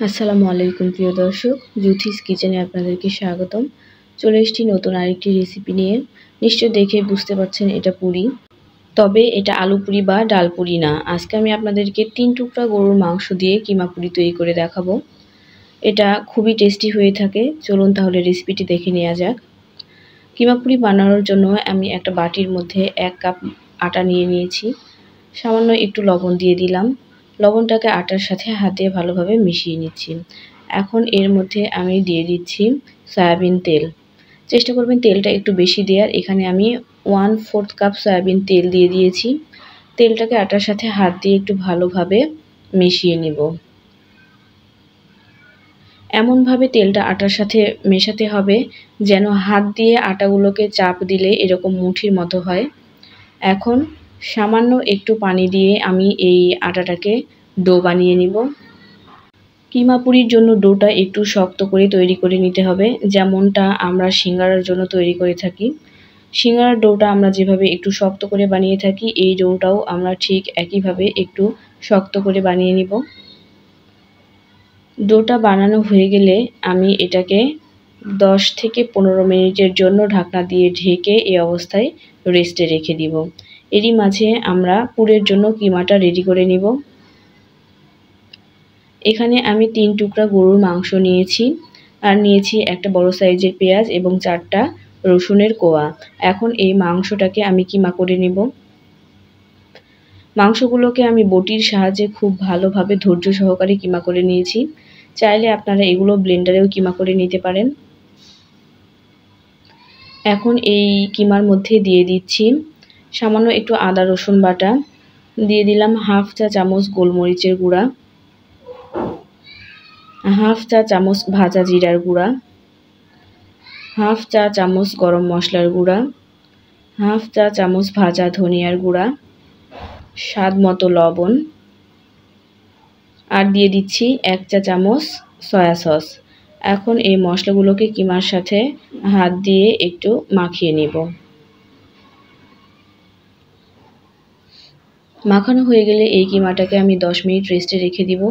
আসসালামু আলাইকুম প্রিয় দর্শক, জুথিস কিচেনে আপনাদেরকে স্বাগতম। চলে এসেছি নতুন আরেকটি রেসিপি নিয়ে। নিশ্চয় দেখে বুঝতে পারছেন এটা পুরি, তবে এটা আলু পুরি বা ডাল পুরি না। আজকে আমি আপনাদেরকে 3 টুকরা গরুর মাংস দিয়ে কিমা পুরি তৈরি করে দেখাবো। এটা খুবই টেস্টি হয়ে থাকে। চলুন তাহলে রেসিপিটি দেখে নেওয়া যাক। কিমা পুরি বানানোর জন্য আমি একটা বাটির মধ্যে 1 কাপ আটা নিয়ে নিয়েছি। সামান্য একটু লবণ দিয়ে দিলাম। লবণটাকে আটার সাথে হাত দিয়ে ভালোভাবে মিশিয়ে নিচ্ছি। এখন এর মধ্যে আমি দিয়ে দিচ্ছি সয়াবিন তেল। চেষ্টা করবেন তেলটা একটু বেশি দেওয়ার। এখানে আমি 1/4 কাপ সয়াবিন তেল দিয়ে দিয়েছি। তেলটাকে আটার সাথে হাত দিয়ে একটু ভালোভাবে মিশিয়ে নেব। এমনভাবে তেলটা আটার সাথে মেশাতে হবে যেন হাত দিয়ে আটাগুলোকে চাপ দিলে এরকম মুঠির মতো হয়। এখন সামান্য একটু পানি দিয়ে আমি এই আটাটাকে ডো বানিয়ে নিব। কিমা পুরির জন্য ডোটা একটু শক্ত করে তৈরি করে নিতে হবে, যেমনটা আমরা সিঙ্গারার জন্য তৈরি করে থাকি। সিঙ্গারার ডোটা আমরা যেভাবে একটু শক্ত করে বানিয়ে থাকি, এই ডোটাও আমরা ঠিক একইভাবে একটু শক্ত করে বানিয়ে নিব। ডোটা বানানো হয়ে গেলে আমি এটাকে 10 থেকে 15 মিনিটের জন্য ঢাকনা দিয়ে ঢেকে এই অবস্থায় রেস্টে রেখে দিব। এরই মাঝে আমরা পুরের জন্য কিমাটা রেডি করে নিব। এখানে আমি 3 টুকরা গরুর মাংস নিয়েছি, আর নিয়েছি একটা বড় সাইজের পেঁয়াজ এবং 4টা রসুনের কোয়া। এখন এই মাংসটাকে আমি কিমা করে নিব। মাংসগুলোকে আমি বটির সাহায্যে খুব ভালোভাবে ধৈর্য সহকারে কিমা করে নিয়েছি। চাইলে আপনারা এগুলো ব্লেন্ডারেও কিমা করে নিতে পারেন। এখন এই কিমার মধ্যে দিয়ে দিচ্ছি সামান্য একটু আদা রসুন বাটা, দিয়ে দিলাম 1/2 চা চামচ গোলমরিচের গুঁড়া, 1/2 চা চামচ ভাজা জিরার গুঁড়া, 1/2 চা চামচ গরম মশলার গুঁড়া, 1/2 চা চামচ ভাজা ধনিয়ার গুঁড়া, স্বাদ মতো লবণ, আর দিয়ে দিচ্ছি 1 চা চামচ সয়া সস। এখন এই মশলাগুলোকে কিমার সাথে হাত দিয়ে একটু মাখিয়ে নেব। মাখানো হয়ে গেলে এই কিমাটাকে আমি 10 মিনিট রেস্টে রেখে দিব।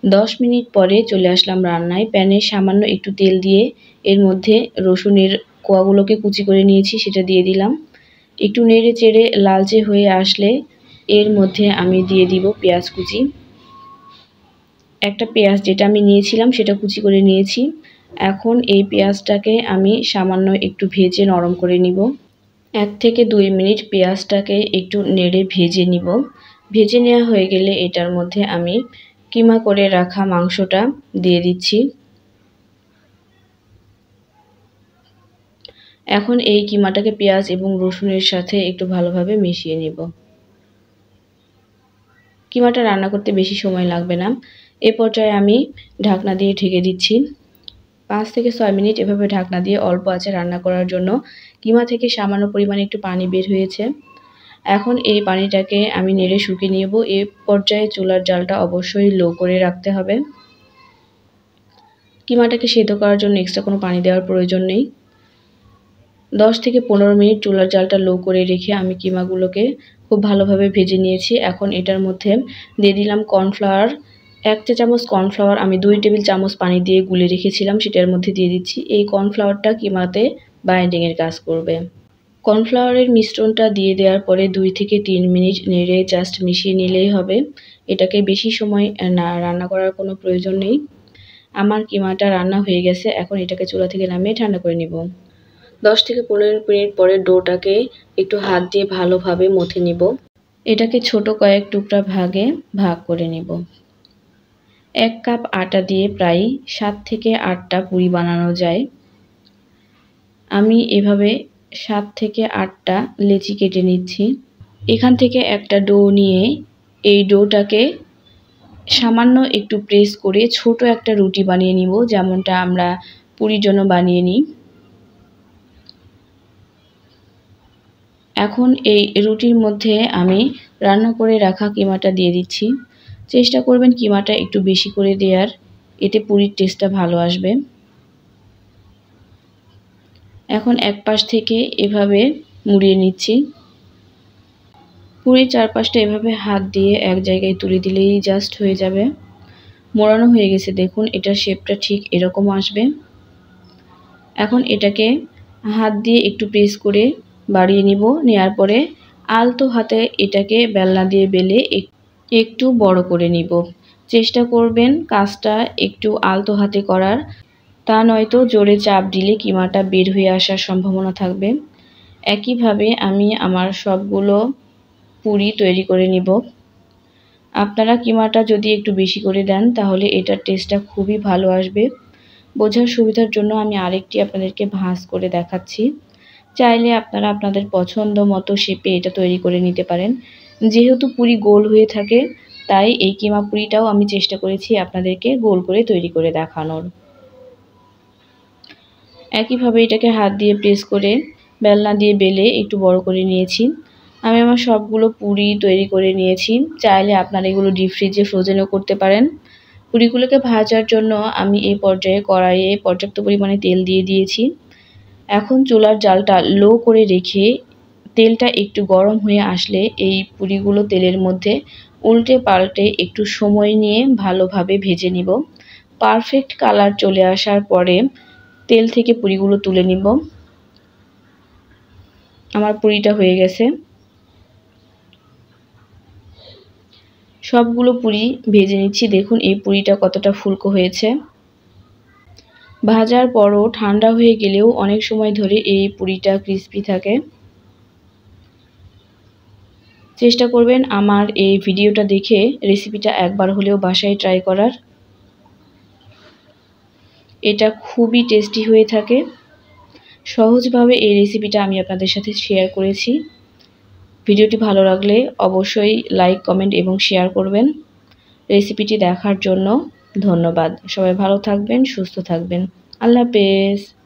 10 মিনিট পরে চলে আসলাম রান্নায়। প্যানে সামান্য একটু তেল দিয়ে এর মধ্যে রসুনের কোয়াগুলোকে কুচি করে নিয়েছি, সেটা দিয়ে দিলাম। একটু নেড়ে চেড়ে লালচে হয়ে আসলে এর মধ্যে আমি দিয়ে দিব পেঁয়াজ কুচি। একটা পেঁয়াজ যেটা আমি নিয়েছিলাম সেটা কুচি করে নিয়েছি। এখন এই পেঁয়াজটাকে আমি সামান্য একটু ভেজে নরম করে নিব। 1 থেকে 2 মিনিট পেঁয়াজটাকে একটু নেড়ে ভেজে নিব। ভেজে নেওয়া হয়ে গেলে এটার মধ্যে আমি কিমা করে রাখা মাংসটা দিয়ে দিচ্ছি। এখন এই কিমাটাকে পেঁয়াজ এবং রসুনের সাথে একটু ভালোভাবে মিশিয়ে নিব। কিমাটা রান্না করতে বেশি সময় লাগবে না। এ পর্যায়ে আমি ঢাকনা দিয়ে ঢেকে দিচ্ছি। 5 থেকে 6 মিনিট এভাবে ঢাকনা দিয়ে অল্প আঁচে রান্না করার জন্য কিমা থেকে সামান্য পরিমাণে একটু পানি বের হয়েছে। এখন এই পানিটাকে আমি নেড়ে শুকিয়ে নেব। এই পর্যায়ে চুলার জালটা অবশ্যই লো করে রাখতে হবে। কিমাটাকে সেদ্ধ করার জন্য এক্সট্রা কোনো পানি দেওয়ার প্রয়োজন নেই। 10 থেকে 15 মিনিট চুলার জালটা লো করে রেখে আমি কিমাগুলোকে খুব ভালোভাবে ভেজে নিয়েছি। এখন এটার মধ্যে দিয়ে দিলাম কর্নফ্লাওয়ার। 1 চা চামচ কর্নফ্লাওয়ার আমি 2 টেবিল চামচ পানি দিয়ে গুলে রেখেছিলাম, সেটার মধ্যে দিয়ে দিচ্ছি। এই কর্নফ্লাওয়ারটা কিমাতে বাইন্ডিংয়ের কাজ করবে। কর্নফ্লাওয়ারের মিশ্রণটা দিয়ে দেওয়ার পরে 2 থেকে 3 মিনিট নেড়ে জাস্ট মিশিয়ে নিলেই হবে। এটাকে বেশি সময় রান্না করার কোনো প্রয়োজন নেই। আমার কিমাটা রান্না হয়ে গেছে। এখন এটাকে চুলা থেকে নামিয়ে ঠান্ডা করে নিব। 10 থেকে 15 মিনিট পরে ডোটাকে একটু হাত দিয়ে ভালোভাবে মথে নিব। এটাকে ছোট কয়েক টুকরা ভাগে ভাগ করে নিব। 1 কাপ আটা দিয়ে প্রায় 7 থেকে 8টা পুরি বানানো যায়। আমি এভাবে 7 থেকে 8টা লেচি কেটে নিচ্ছি। এখান থেকে একটা ডো নিয়ে এই ডোটাকে সামান্য একটু প্রেস করে ছোট একটা রুটি বানিয়ে নিব, যেমনটা আমরা পুরির জন্য বানিয়ে নিই। এখন এই রুটির মধ্যে আমি রান্না করে রাখা কিমাটা দিয়ে দিচ্ছি। চেষ্টা করবেন কিমাটা একটু বেশি করে দেওয়ার, এতে পুরির টেস্টটা ভালো আসবে। এখন এক পাশ থেকে এভাবে মুড়িয়ে নিচ্ছি। পুরির চারপাশটা এভাবে হাত দিয়ে এক জায়গায় তুলে দিলেই জাস্ট হয়ে যাবে। মোড়ানো হয়ে গেছে। দেখুন এটার শেপটা ঠিক এরকম আসবে। এখন এটাকে হাত দিয়ে একটু প্রেস করে বাড়িয়ে নিব। নেওয়ার পরে আলতো হাতে এটাকে বেলনা দিয়ে বেলে একটু বড় করে নিব। চেষ্টা করবেন কাজটা একটু আলতো হাতে করার, তা নয়তো জোরে চাপ দিলে কিমাটা বের হয়ে আসার সম্ভাবনা থাকবে। একইভাবে আমি আমার সবগুলো পুরি তৈরি করে নিব। আপনারা কিমাটা যদি একটু বেশি করে দেন তাহলে এটার টেস্টটা খুবই ভালো আসবে। বোঝার সুবিধার জন্য আমি আরেকটি আপনাদেরকে ভাঁজ করে দেখাচ্ছি। চাইলে আপনারা আপনাদের পছন্দ মতো শেপে এটা তৈরি করে নিতে পারেন। যেহেতু পুরি গোল হয়ে থাকে তাই এই কিমা পুরিটাও আমি চেষ্টা করেছি আপনাদেরকে গোল করে তৈরি করে দেখানোর। একইভাবে এটাকে হাত দিয়ে প্রেস করে বেলনা দিয়ে বেলে একটু বড় করে নিয়েছি। আমি আমার সবগুলো পুরি তৈরি করে নিয়েছি। চাইলে আপনারা এগুলো ডিপ ফ্রিজে ফ্রোজেনও করতে পারেন। পুরিগুলোকে ভাজার জন্য আমি এই পর্যায়ে কড়াইয়ে পর্যাপ্ত পরিমাণে তেল দিয়ে দিয়েছি। এখন চুলার জালটা লো করে রেখে তেলটা একটু গরম হয়ে আসলে এই পুরিগুলো তেলের মধ্যে উল্টে পাল্টে একটু সময় নিয়ে ভালোভাবে ভেজে নিব। পারফেক্ট কালার চলে আসার পরে তেল থেকে পুরিগুলো তুলে নিব। আমার পুরিটা হয়ে গেছে। সবগুলো পুরি ভেজে নিচ্ছি। দেখুন এই পুরিটা কতটা ফুলকো হয়েছে। ভাজার পরও ঠান্ডা হয়ে গেলেও অনেক সময় ধরে এই পুরিটা ক্রিস্পি থাকে। চেষ্টা করবেন আমার এই ভিডিওটা দেখে রেসিপিটা একবার হলেও বাসায় ট্রাই করার। এটা খুবই টেস্টি হয়ে থাকে। সহজভাবে এই রেসিপিটা আমি আপনাদের সাথে শেয়ার করেছি। ভিডিওটি ভালো লাগলে অবশ্যই লাইক, কমেন্ট এবং শেয়ার করবেন। রেসিপিটি দেখার জন্য ধন্যবাদ। সবাই ভালো থাকবেন, সুস্থ থাকবেন। আল্লাহ হাফেজ।